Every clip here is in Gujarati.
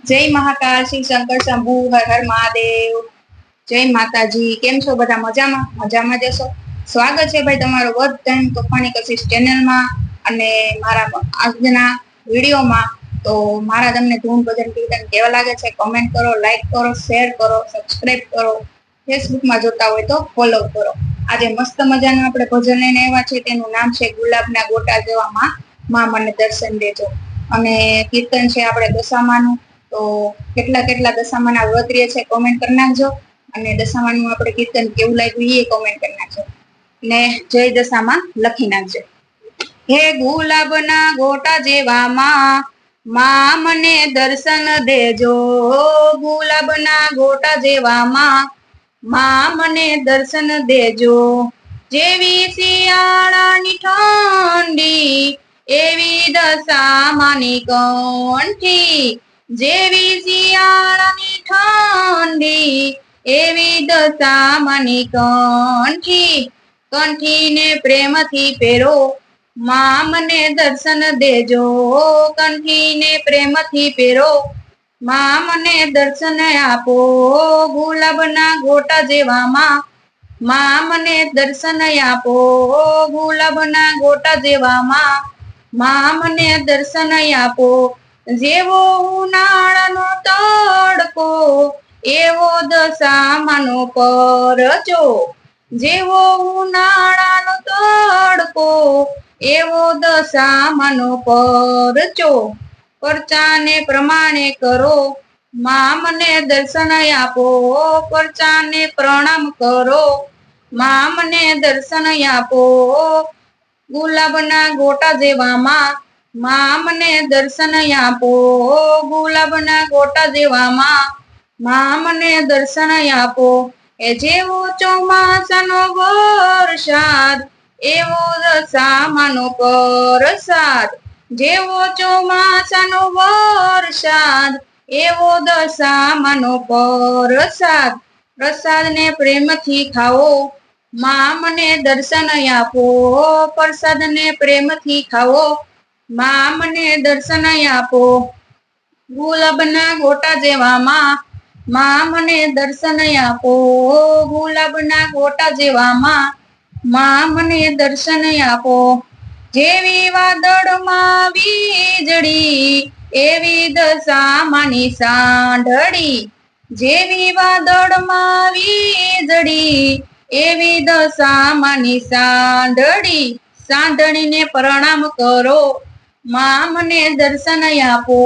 જય મહાકાલ, શિવ શંકર શંભુ, હર હર મહાદેવ, જય માતાજી। કેમ છો બધા? મજામાં? મજામાં જશો। સ્વાગત છે ભાઈ તમારો બધાનું તોફાની કશિશ ચેનલમાં અને મારા આજના વિડીયોમાં। તો મારા તમને ધૂન ભજન કીર્તન કેવા લાગે છે કોમેન્ટ કરો, લાઈક કરો, શેર કરો, સબસ્ક્રાઇબ કરો, ફેસબુકમાં જોતા હોય તો ફોલો કરો। આજે મસ્ત મજાનું આપણે ભજન લઈને આવ્યા છે, તેનું નામ છે ગુલાબના ગોટા જેવા માં મને દર્શન દેજો। અને કીર્તન છે આપણે દશામાનું। તો કેટલા કેટલા દશામાના વ્રત રહે છે કોમેન્ટ કરી નાખજો, અને દશામાનું આપણે કીર્તન કેવું લાગ્યું એ કોમેન્ટ કરી નાખજો, ને જય દશામાં લખી નાખજો। હે ગુલાબના ગોટા જેવા માં મને દર્શન દેજો। ગુલાબના ગોટા જેવા માં મને દર્શન દેજો। જેવી શિયાળાની ઠંડી એવી દશામાની કંઠી। જેવી શિયાળાની ઠંડી એવી દશામાની કંઠી। કંઠીને પ્રેમથી પહેરો માં મને દર્શન દેજો। કંઠીને પ્રેમથી પહેરો માં મને દર્શન આપો। ગુલાબના ગોટા જેવા માં મને દર્શન આપો। ગુલાબના ગોટા જેવા માં મને દર્શન આપો। જેવો ઉનાળાનો તડકો એવો દશામાનો પરચો। જેવો ઉનાળાનો તડકો એવો દશામાનો પરચો। પરચાને પ્રમાણે કરો માં મને દર્શન આપો। પરચાને પ્રણામ કરો માં મને દર્શન આપો। ગુલાબના ગોટા જેવા માં મને દર્શન આપો। ગુલાબના ગોટા જેવા માં મને દર્શન આપો। એ જેવો ચોમાસાનો વરસાદ એવો દશામાનો પ્રસાદ। જેવો ચોમાસાનો વરસાદ એવો દશામાનો પ્રસાદ। પ્રસાદને પ્રેમથી ખાઓ માં મને દર્શન આપો। પ્રસાદને પ્રેમથી ખાઓ માં મને દર્શન આપો। ગુલાબના ગોટા જેવા માં મને દર્શન આપો। ગુલાબના ગોટા જેવા માં મને દર્શન આપો। જેવી વાદળમાં વીજળી એવી દશામાની સાંઢળી। જેવી વાદળમાં વીજળી એવી દશામાની સાંઢળી। સાંઢળીને પ્રણામ કરો માં મને દર્શન આપો।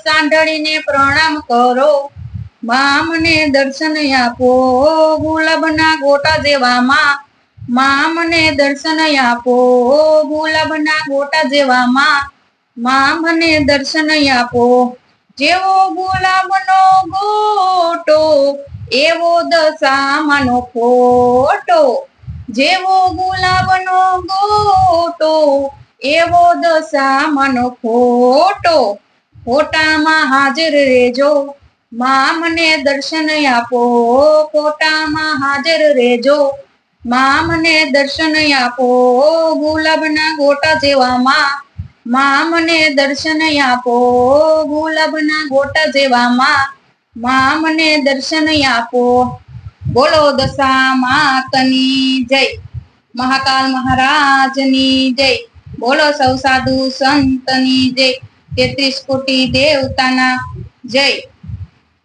સાંઢળીને પ્રણામ કરો માં મને દર્શન આપો। ગુલાબના ગોટા જેવા માં મને દર્શન આપો। ગુલાબના ગોટા જેવા માં મને દર્શન આપો। જેવો ગુલાબનો ગોટો એવો દશામાનો ફોટો। જેવો ગુલાબનો ગોટો એવો દશામાનો ફોટો। ફોટામાં હાજર રહેજો માં મને દર્શન આપો। ફોટામાં હાજર રહેજો માં મને દર્શન આપો। ગુલાબના ગોટા જેવા માં મને દર્શન આપો। ગુલાબના ગોટા જેવા માં મને દર્શન આપો। બોલો દશા માતની જય, મહાકાલ મહારાજની જય, બોલો સૌ સાધુ સંતની જય, 33 કોટી દેવતાના જય।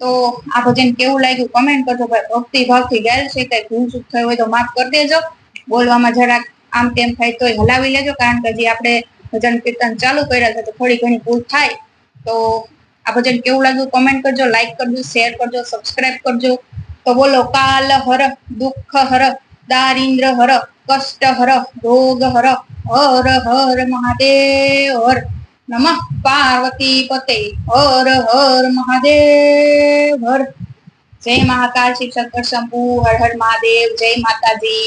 તો આ ભજન કેવું લાગ્યું કોમેન્ટ કરજો ભાઈ। ભક્તિ ભાવથી ગાયેલ છે, કઈ ભૂલ ચૂક થઈ હોય તો માફ કરી દેજો। બોલવામાં જરાક આમ તેમ થાય તોય હલાવી લેજો, કારણ કે હજી આપણે ભજન કીર્તન ચાલુ કર્યા છે તો થોડી ઘણી ભૂલ થાય। તો આ ભજન કેવું લાગ્યું કોમેન્ટ કરજો, લાઈક કરજો, શેર કરજો, સબસ્ક્રાઇબ કરજો। તો બોલો કાલ હર, દુઃખ હર, દારિદ્ર હર, કષ્ટ હર, રોગ હર, હર હર મહાદેવ હર। નમઃ પાર્વતી પતે, હર હર મહાદેવ હર। જય મહાકાલ, શિવ શંકર શંભુ, હર હર મહાદેવ, જય માતાજી।